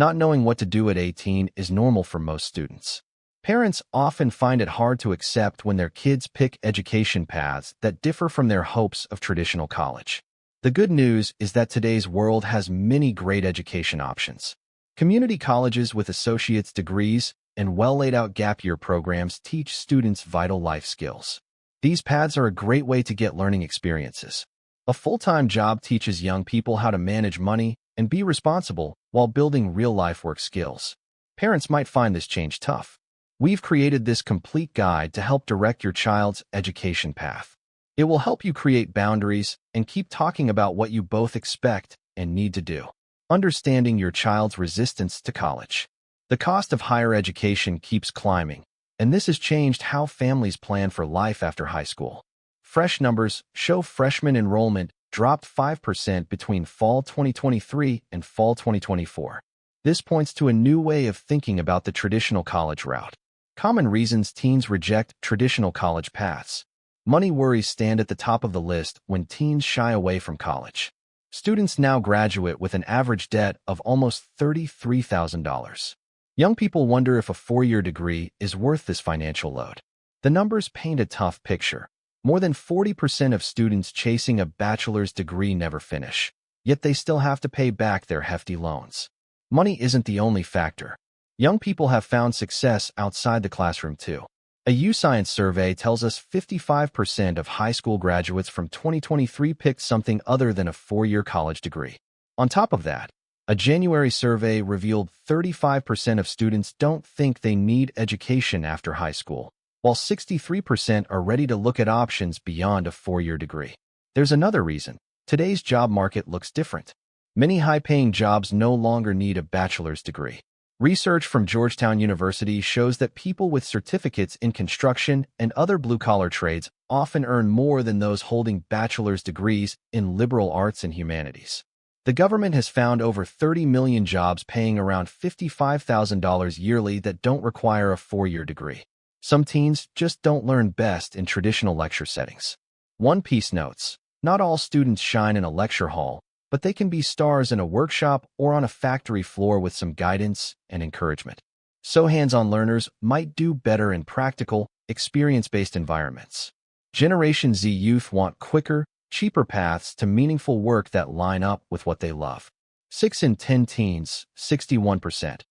Not knowing what to do at 18 is normal for most students. Parents often find it hard to accept when their kids pick education paths that differ from their hopes of traditional college. The good news is that today's world has many great education options. Community colleges with associate's degrees and well-laid-out gap year programs teach students vital life skills. These paths are a great way to get learning experiences. A full-time job teaches young people how to manage money and be responsible while building real-life work skills. Parents might find this change tough. We've created this complete guide to help direct your child's education path. It will help you create boundaries and keep talking about what you both expect and need to do. Understanding your child's resistance to college. The cost of higher education keeps climbing, and this has changed how families plan for life after high school. Fresh numbers show freshman enrollment dropped 5% between fall 2023 and fall 2024. This points to a new way of thinking about the traditional college route. Common reasons teens reject traditional college paths. Money worries stand at the top of the list when teens shy away from college. Students now graduate with an average debt of almost $33,000. Young people wonder if a four-year degree is worth this financial load. The numbers paint a tough picture. More than 40% of students chasing a bachelor's degree never finish, yet they still have to pay back their hefty loans. Money isn't the only factor. Young people have found success outside the classroom too. A U-Science survey tells us 55% of high school graduates from 2023 picked something other than a four-year college degree. On top of that, a January survey revealed 35% of students don't think they need education after high school, while 63% are ready to look at options beyond a four-year degree. There's another reason. Today's job market looks different. Many high-paying jobs no longer need a bachelor's degree. Research from Georgetown University shows that people with certificates in construction and other blue-collar trades often earn more than those holding bachelor's degrees in liberal arts and humanities. The government has found over 30 million jobs paying around $55,000 yearly that don't require a four-year degree. Some teens just don't learn best in traditional lecture settings. One Piece notes, not all students shine in a lecture hall, but they can be stars in a workshop or on a factory floor with some guidance and encouragement. So hands-on learners might do better in practical, experience-based environments. Generation Z youth want quicker, cheaper paths to meaningful work that line up with what they love. 6 in 10 teens, 61%,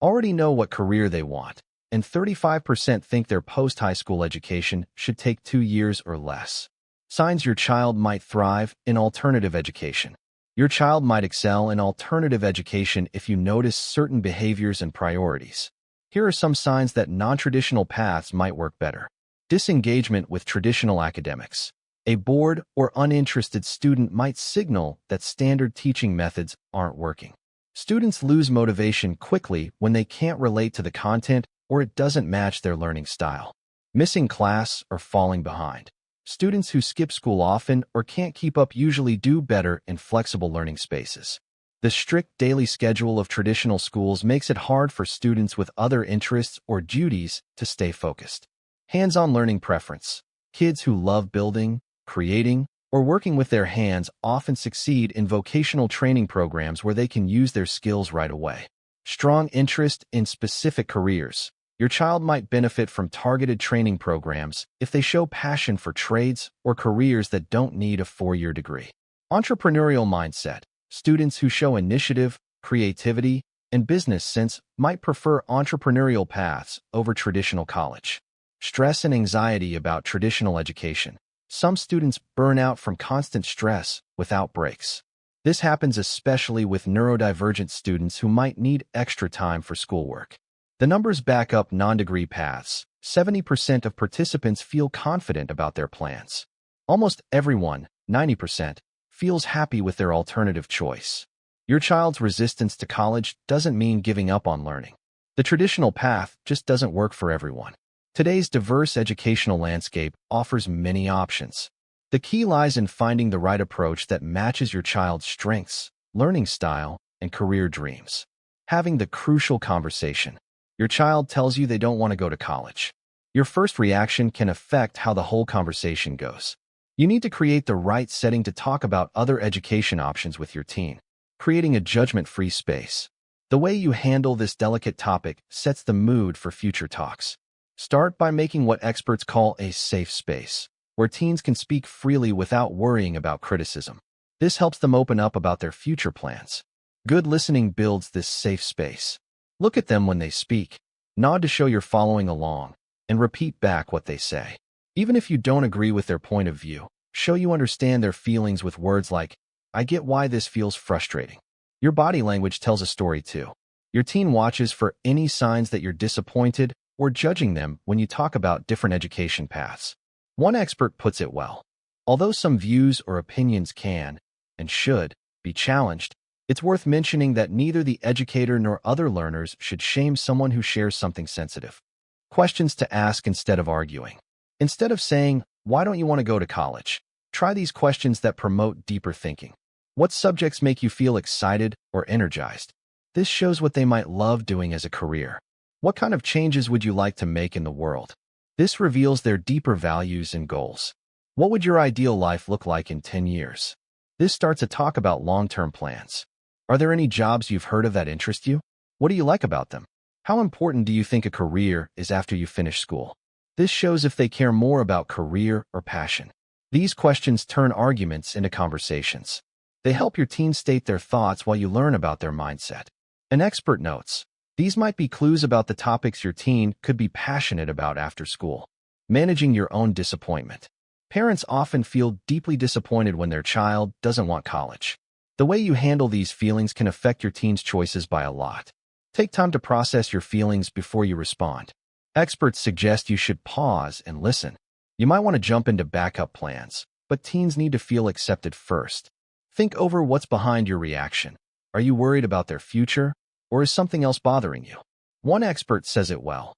already know what career they want, and 35% think their post-high school education should take 2 years or less. Signs your child might thrive in alternative education. Your child might excel in alternative education if you notice certain behaviors and priorities. Here are some signs that non-traditional paths might work better. Disengagement with traditional academics. A bored or uninterested student might signal that standard teaching methods aren't working. Students lose motivation quickly when they can't relate to the content or it doesn't match their learning style. Missing class or falling behind. Students who skip school often or can't keep up usually do better in flexible learning spaces. The strict daily schedule of traditional schools makes it hard for students with other interests or duties to stay focused. Hands-on learning preference. Kids who love building, creating, or working with their hands often succeed in vocational training programs where they can use their skills right away. Strong interest in specific careers. Your child might benefit from targeted training programs if they show passion for trades or careers that don't need a four-year degree. Entrepreneurial mindset. Students who show initiative, creativity, and business sense might prefer entrepreneurial paths over traditional college. Stress and anxiety about traditional education. Some students burn out from constant stress without breaks. This happens especially with neurodivergent students who might need extra time for schoolwork. The numbers back up non-degree paths. 70% of participants feel confident about their plans. Almost everyone, 90%, feels happy with their alternative choice. Your child's resistance to college doesn't mean giving up on learning. The traditional path just doesn't work for everyone. Today's diverse educational landscape offers many options. The key lies in finding the right approach that matches your child's strengths, learning style, and career dreams. Having the crucial conversation. Your child tells you they don't want to go to college. Your first reaction can affect how the whole conversation goes. You need to create the right setting to talk about other education options with your teen, creating a judgment-free space. The way you handle this delicate topic sets the mood for future talks. Start by making what experts call a safe space, where teens can speak freely without worrying about criticism. This helps them open up about their future plans. Good listening builds this safe space. Look at them when they speak, nod to show you're following along, and repeat back what they say. Even if you don't agree with their point of view, show you understand their feelings with words like, "I get why this feels frustrating." Your body language tells a story too. Your teen watches for any signs that you're disappointed or judging them when you talk about different education paths. One expert puts it well. Although some views or opinions can, and should, be challenged, it's worth mentioning that neither the educator nor other learners should shame someone who shares something sensitive. Questions to ask instead of arguing. Instead of saying, "Why don't you want to go to college?" try these questions that promote deeper thinking. What subjects make you feel excited or energized? This shows what they might love doing as a career. What kind of changes would you like to make in the world? This reveals their deeper values and goals. What would your ideal life look like in 10 years? This starts a talk about long-term plans. Are there any jobs you've heard of that interest you? What do you like about them? How important do you think a career is after you finish school? This shows if they care more about career or passion. These questions turn arguments into conversations. They help your teen state their thoughts while you learn about their mindset. An expert notes, these might be clues about the topics your teen could be passionate about after school. Managing your own disappointment. Parents often feel deeply disappointed when their child doesn't want college. The way you handle these feelings can affect your teen's choices by a lot. Take time to process your feelings before you respond. Experts suggest you should pause and listen. You might want to jump into backup plans, but teens need to feel accepted first. Think over what's behind your reaction. Are you worried about their future, or is something else bothering you? One expert says it well.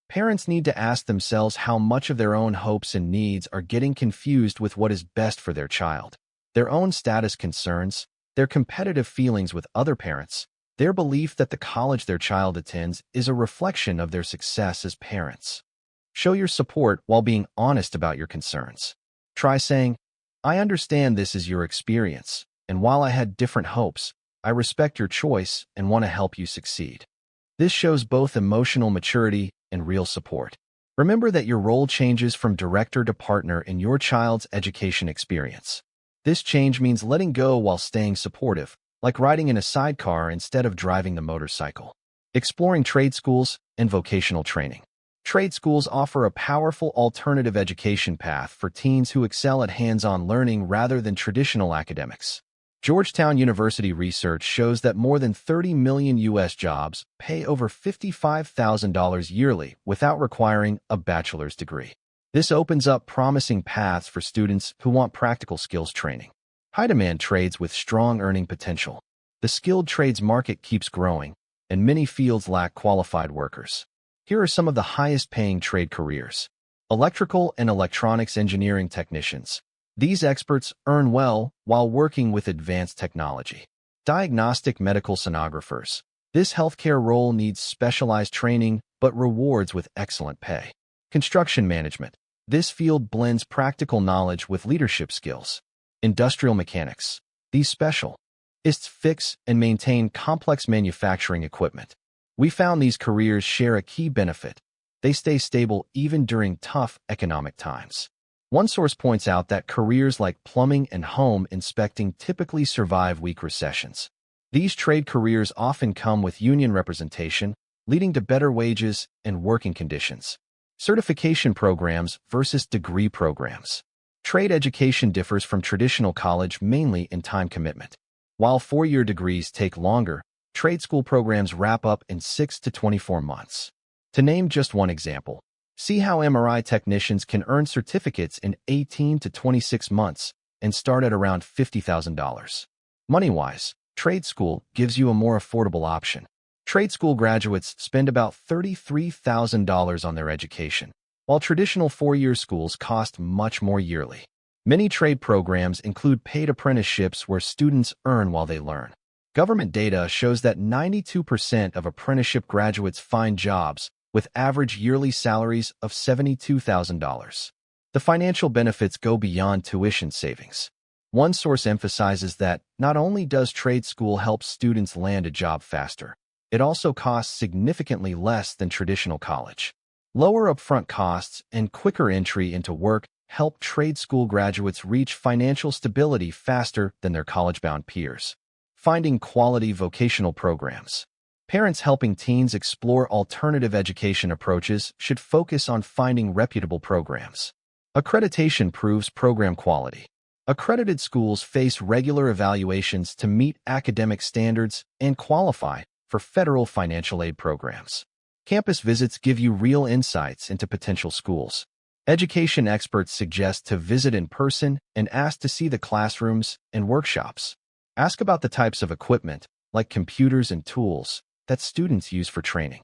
Parents need to ask themselves how much of their own hopes and needs are getting confused with what is best for their child. Their own status concerns, their competitive feelings with other parents, their belief that the college their child attends is a reflection of their success as parents. Show your support while being honest about your concerns. Try saying, "I understand this is your experience, and while I had different hopes, I respect your choice and want to help you succeed." This shows both emotional maturity and real support. Remember that your role changes from director to partner in your child's education experience. This change means letting go while staying supportive, like riding in a sidecar instead of driving the motorcycle. Exploring trade schools and vocational training. Trade schools offer a powerful alternative education path for teens who excel at hands-on learning rather than traditional academics. Georgetown University research shows that more than 30 million U.S. jobs pay over $55,000 yearly without requiring a bachelor's degree. This opens up promising paths for students who want practical skills training. High-demand trades with strong earning potential. The skilled trades market keeps growing, and many fields lack qualified workers. Here are some of the highest-paying trade careers. Electrical and electronics engineering technicians. These experts earn well while working with advanced technology. Diagnostic medical sonographers. This healthcare role needs specialized training but rewards with excellent pay. Construction management. This field blends practical knowledge with leadership skills. Industrial mechanics. These specialists fix and maintain complex manufacturing equipment. We found these careers share a key benefit. They stay stable even during tough economic times. One source points out that careers like plumbing and home inspecting typically survive weak recessions. These trade careers often come with union representation, leading to better wages and working conditions. Certification programs versus degree programs. Trade education differs from traditional college mainly in time commitment. While four-year degrees take longer, trade school programs wrap up in 6 to 24 months. To name just one example, see how MRI technicians can earn certificates in 18 to 26 months and start at around $50,000. Money-wise, trade school gives you a more affordable option. Trade school graduates spend about $33,000 on their education, while traditional four-year schools cost much more yearly. Many trade programs include paid apprenticeships where students earn while they learn. Government data shows that 92% of apprenticeship graduates find jobs with average yearly salaries of $72,000. The financial benefits go beyond tuition savings. One source emphasizes that not only does trade school help students land a job faster, It also costs significantly less than traditional college. Lower upfront costs and quicker entry into work help trade school graduates reach financial stability faster than their college-bound peers. Finding quality vocational programs. Parents helping teens explore alternative education approaches should focus on finding reputable programs. Accreditation proves program quality. Accredited schools face regular evaluations to meet academic standards and qualify for federal financial aid programs. Campus visits give you real insights into potential schools. Education experts suggest to visit in person and ask to see the classrooms and workshops. Ask about the types of equipment, like computers and tools, that students use for training.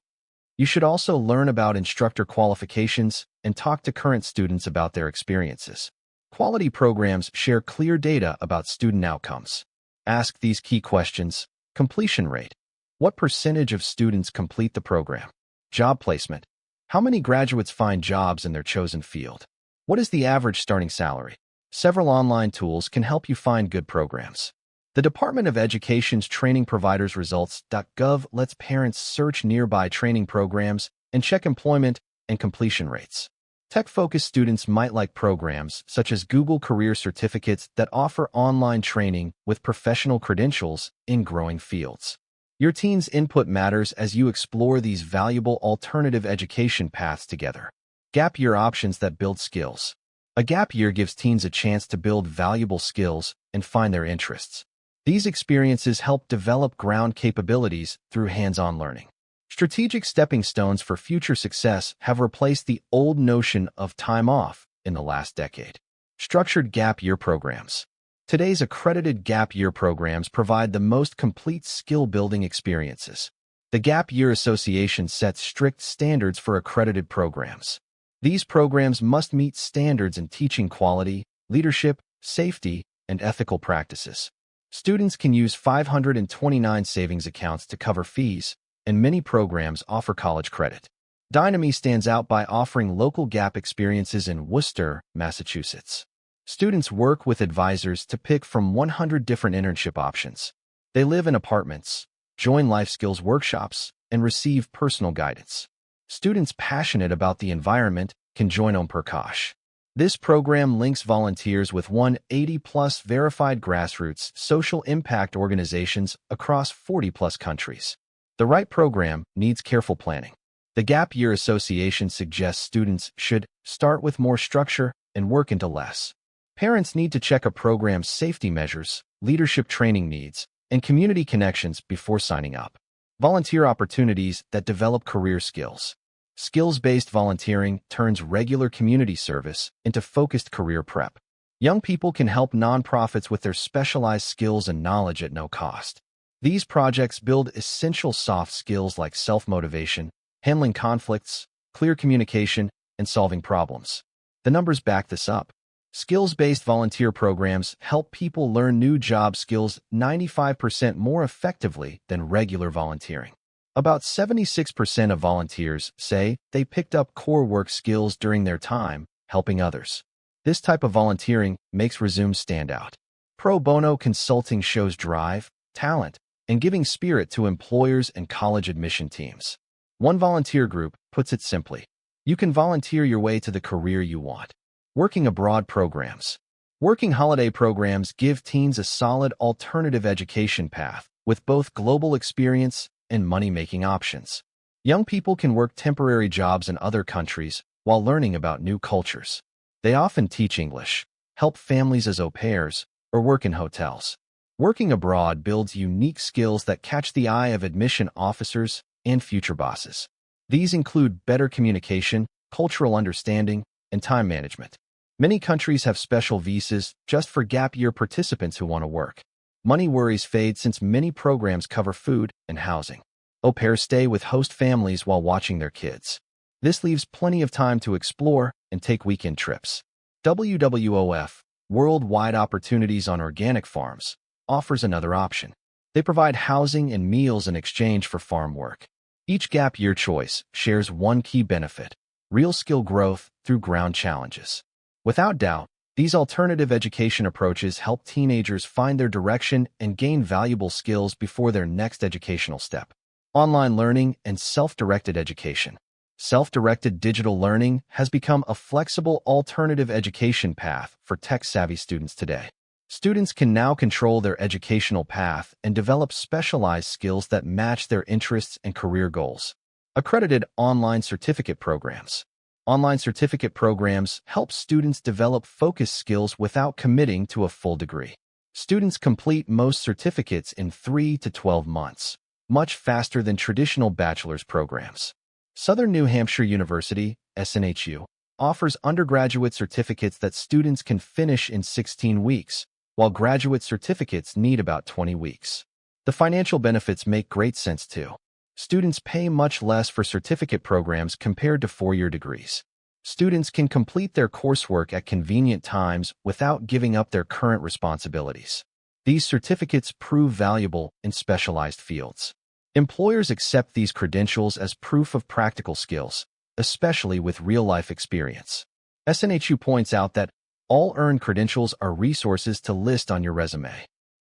You should also learn about instructor qualifications and talk to current students about their experiences. Quality programs share clear data about student outcomes. Ask these key questions. Completion rate. What percentage of students complete the program? Job placement. How many graduates find jobs in their chosen field? What is the average starting salary? Several online tools can help you find good programs. The Department of Education's Training Providers Results.gov lets parents search nearby training programs and check employment and completion rates. Tech-focused students might like programs such as Google Career Certificates that offer online training with professional credentials in growing fields. Your teen's input matters as you explore these valuable alternative education paths together. Gap year options that build skills. A gap year gives teens a chance to build valuable skills and find their interests. These experiences help develop ground capabilities through hands-on learning. Strategic stepping stones for future success have replaced the old notion of time off in the last decade. Structured gap year programs. Today's accredited gap year programs provide the most complete skill-building experiences. The Gap Year Association sets strict standards for accredited programs. These programs must meet standards in teaching quality, leadership, safety, and ethical practices. Students can use 529 savings accounts to cover fees, and many programs offer college credit. Dynamy stands out by offering local gap experiences in Worcester, Massachusetts. Students work with advisors to pick from 100 different internship options. They live in apartments, join life skills workshops, and receive personal guidance. Students passionate about the environment can join Prakash. This program links volunteers with 180-plus verified grassroots social impact organizations across 40-plus countries. The right program needs careful planning. The Gap Year Association suggests students should start with more structure and work into less. Parents need to check a program's safety measures, leadership training needs, and community connections before signing up. Volunteer opportunities that develop career skills. Skills-based volunteering turns regular community service into focused career prep. Young people can help nonprofits with their specialized skills and knowledge at no cost. These projects build essential soft skills like self-motivation, handling conflicts, clear communication, and solving problems. The numbers back this up. Skills-based volunteer programs help people learn new job skills 95% more effectively than regular volunteering. About 76% of volunteers say they picked up core work skills during their time helping others. This type of volunteering makes resumes stand out. Pro bono consulting shows drive, talent, and giving spirit to employers and college admission teams. One volunteer group puts it simply: you can volunteer your way to the career you want. Working abroad programs. Working holiday programs give teens a solid alternative education path with both global experience and money-making options. Young people can work temporary jobs in other countries while learning about new cultures. They often teach English, help families as au pairs, or work in hotels. Working abroad builds unique skills that catch the eye of admission officers and future bosses. These include better communication, cultural understanding, and time management. Many countries have special visas just for gap year participants who want to work. Money worries fade since many programs cover food and housing. Au pairs stay with host families while watching their kids. This leaves plenty of time to explore and take weekend trips. WWOF, Worldwide Opportunities on Organic Farms, offers another option. They provide housing and meals in exchange for farm work. Each gap year choice shares one key benefit: real skill growth through ground challenges. Without doubt, these alternative education approaches help teenagers find their direction and gain valuable skills before their next educational step. Online learning and self-directed education. Self-directed digital learning has become a flexible alternative education path for tech-savvy students today. Students can now control their educational path and develop specialized skills that match their interests and career goals. Accredited online certificate programs. Online certificate programs help students develop focused skills without committing to a full degree. Students complete most certificates in 3 to 12 months, much faster than traditional bachelor's programs. Southern New Hampshire University, SNHU, offers undergraduate certificates that students can finish in 16 weeks, while graduate certificates need about 20 weeks. The financial benefits make great sense too. Students pay much less for certificate programs compared to four-year degrees. Students can complete their coursework at convenient times without giving up their current responsibilities. These certificates prove valuable in specialized fields. Employers accept these credentials as proof of practical skills, especially with real-life experience. SNHU points out that all earned credentials are resources to list on your resume.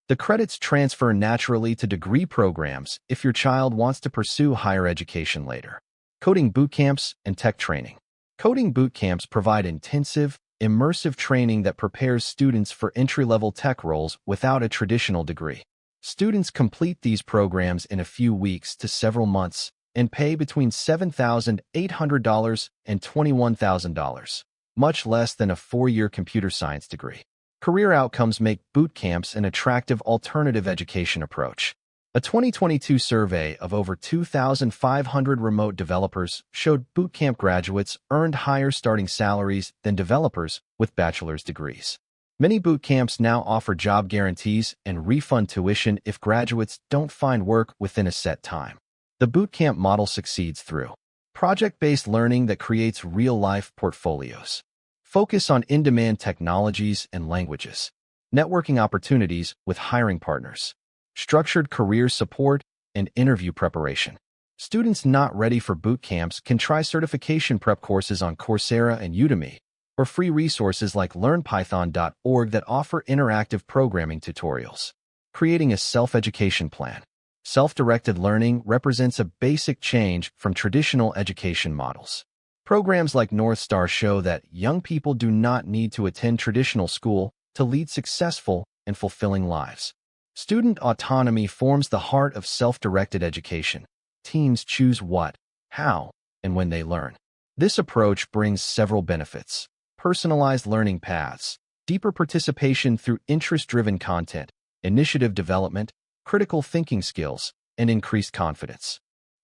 The credits transfer naturally to degree programs if your child wants to pursue higher education later. Coding bootcamps and tech training. Coding bootcamps provide intensive, immersive training that prepares students for entry-level tech roles without a traditional degree. Students complete these programs in a few weeks to several months and pay between $7,800 and $21,000, much less than a four-year computer science degree. Career outcomes make boot camps an attractive alternative education approach. A 2022 survey of over 2,500 remote developers showed bootcamp graduates earned higher starting salaries than developers with bachelor's degrees. Many boot camps now offer job guarantees and refund tuition if graduates don't find work within a set time. The bootcamp model succeeds through project-based learning that creates real-life portfolios, focus on in-demand technologies and languages, networking opportunities with hiring partners, structured career support, and interview preparation. Students not ready for boot camps can try certification prep courses on Coursera and Udemy, or free resources like learnpython.org that offer interactive programming tutorials. Creating a self-education plan. Self-directed learning represents a basic change from traditional education models. Programs like North Star show that young people do not need to attend traditional school to lead successful and fulfilling lives. Student autonomy forms the heart of self-directed education. Teens choose what, how, and when they learn. This approach brings several benefits: personalized learning paths, deeper participation through interest-driven content, initiative development, critical thinking skills, and increased confidence.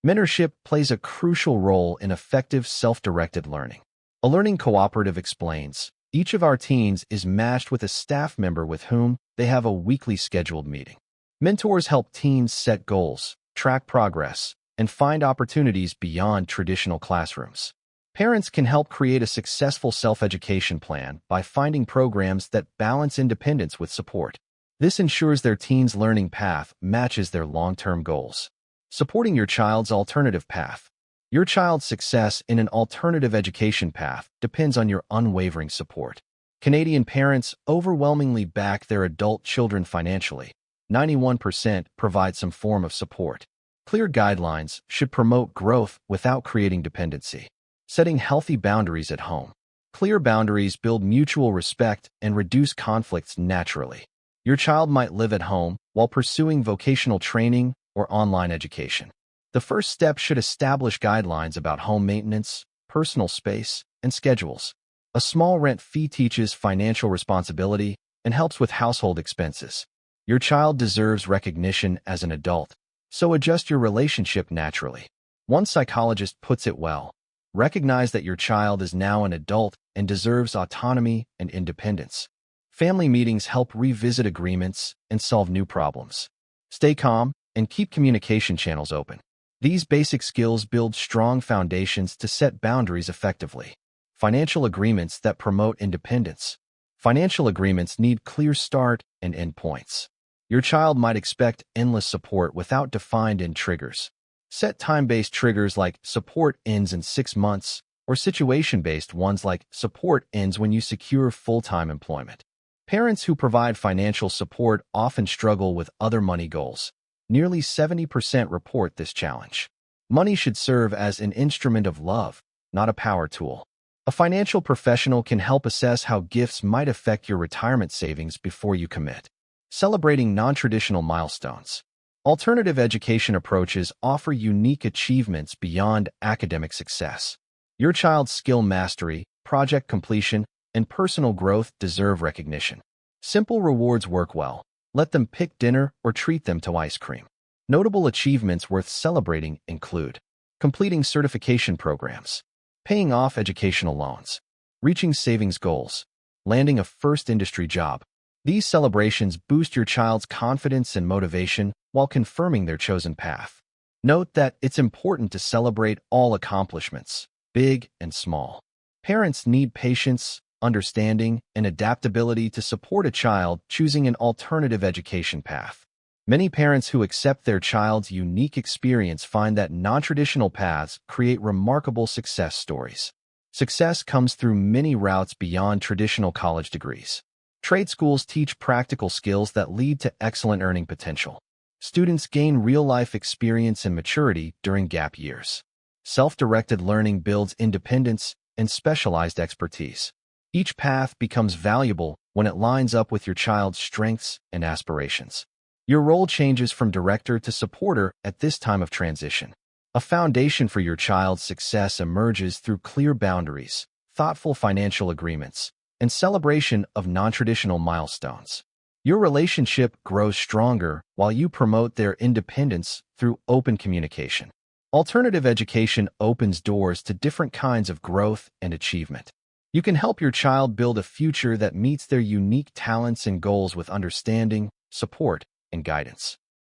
Mentorship plays a crucial role in effective self-directed learning. A learning cooperative explains, each of our teens is matched with a staff member with whom they have a weekly scheduled meeting. Mentors help teens set goals, track progress, and find opportunities beyond traditional classrooms. Parents can help create a successful self-education plan by finding programs that balance independence with support. This ensures their teen's learning path matches their long-term goals. Supporting your child's alternative path. Your child's success in an alternative education path depends on your unwavering support. Canadian parents overwhelmingly back their adult children financially. 91% provide some form of support. Clear guidelines should promote growth without creating dependency. Setting healthy boundaries at home. Clear boundaries build mutual respect and reduce conflicts naturally. Your child might live at home while pursuing vocational training or online education. The first step should establish guidelines about home maintenance, personal space, and schedules. A small rent fee teaches financial responsibility and helps with household expenses. Your child deserves recognition as an adult, so adjust your relationship naturally. One psychologist puts it well: recognize that your child is now an adult and deserves autonomy and independence. Family meetings help revisit agreements and solve new problems. Stay calm and keep communication channels open. These basic skills build strong foundations to set boundaries effectively. Financial agreements that promote independence. Financial agreements need clear start and end points. Your child might expect endless support without defined end triggers. Set time-based triggers like support ends in 6 months, or situation-based ones like support ends when you secure full-time employment. Parents who provide financial support often struggle with other money goals. Nearly 70% report this challenge. Money should serve as an instrument of love, not a power tool. A financial professional can help assess how gifts might affect your retirement savings before you commit. Celebrating non-traditional milestones. Alternative education approaches offer unique achievements beyond academic success. Your child's skill mastery, project completion, and personal growth deserve recognition. Simple rewards work well. Let them pick dinner or treat them to ice cream. Notable achievements worth celebrating include completing certification programs, paying off educational loans, reaching savings goals, landing a first industry job. These celebrations boost your child's confidence and motivation while confirming their chosen path. Note that it's important to celebrate all accomplishments, big and small. Parents need patience, understanding, and adaptability to support a child choosing an alternative education path. Many parents who accept their child's unique experience find that non-traditional paths create remarkable success stories. Success comes through many routes beyond traditional college degrees. Trade schools teach practical skills that lead to excellent earning potential. Students gain real-life experience and maturity during gap years. Self-directed learning builds independence and specialized expertise. Each path becomes valuable when it lines up with your child's strengths and aspirations. Your role changes from director to supporter at this time of transition. A foundation for your child's success emerges through clear boundaries, thoughtful financial agreements, and celebration of non-traditional milestones. Your relationship grows stronger while you promote their independence through open communication. Alternative education opens doors to different kinds of growth and achievement. You can help your child build a future that meets their unique talents and goals with understanding, support, and guidance.